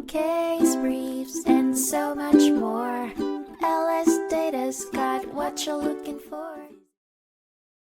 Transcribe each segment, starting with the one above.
case briefs, and so much more. LSData's got what you're looking for.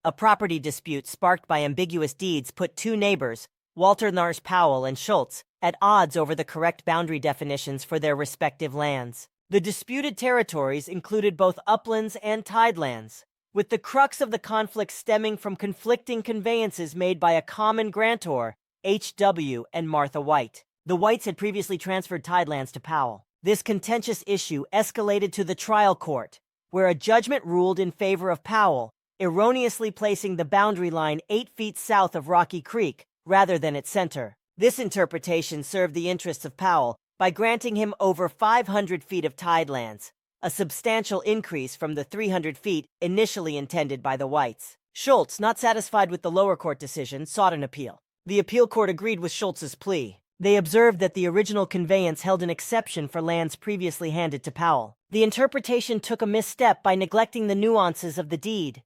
A property dispute sparked by ambiguous deeds put two neighbors, Walter Nars Powell and Schultz, at odds over the correct boundary definitions for their respective lands. The disputed territories included both uplands and tidelands, with the crux of the conflict stemming from conflicting conveyances made by a common grantor, H.W. and Martha White. The Whites had previously transferred tidelands to Powell. This contentious issue escalated to the trial court, where a judgment ruled in favor of Powell, erroneously placing the boundary line 8 feet south of Rocky Creek rather than its center. This interpretation served the interests of Powell by granting him over 500 feet of tidelands, a substantial increase from the 300 feet initially intended by the Whites. Schultz, not satisfied with the lower court decision, sought an appeal. The appeal court agreed with Schultz's plea. They observed that the original conveyance held an exception for lands previously handed to Powell. The interpretation took a misstep by neglecting the nuances of the deed,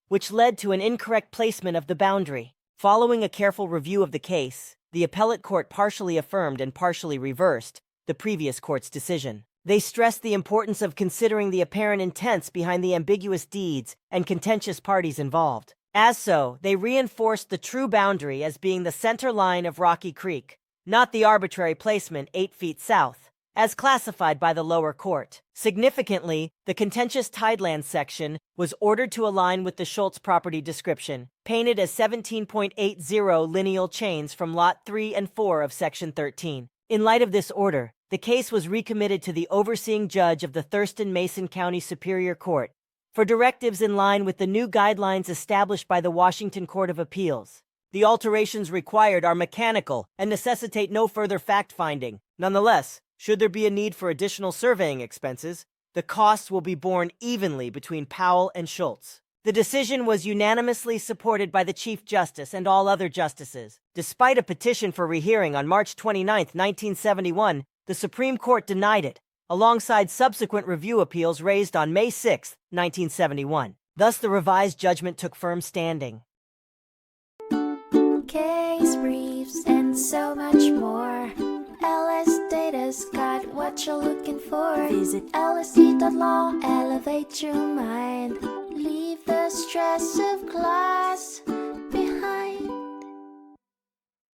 which led to an incorrect placement of the boundary. Following a careful review of the case, the appellate court partially affirmed and partially reversed the previous court's decision. They stressed the importance of considering the apparent intents behind the ambiguous deeds and contentious parties involved. As so, they reinforced the true boundary as being the center line of Rocky Creek, not the arbitrary placement 8 feet south, as classified by the lower court. Significantly, the contentious tidelands section was ordered to align with the Schultz property description, painted as 17.80 lineal chains from Lot 3 and 4 of Section 13. In light of this order, the case was recommitted to the overseeing judge of the Thurston Mason County Superior Court for directives in line with the new guidelines established by the Washington Court of Appeals. The alterations required are mechanical and necessitate no further fact-finding. Nonetheless, should there be a need for additional surveying expenses, the costs will be borne evenly between Powell and Schultz. The decision was unanimously supported by the Chief Justice and all other justices. Despite a petition for rehearing on March 29, 1971, the Supreme Court denied it, alongside subsequent review appeals raised on May 6, 1971. Thus, the revised judgment took firm standing. Case briefs, and so much more. LSData's got what you're looking for. Visit lsd.law, elevate your mind. Leave the stress of class.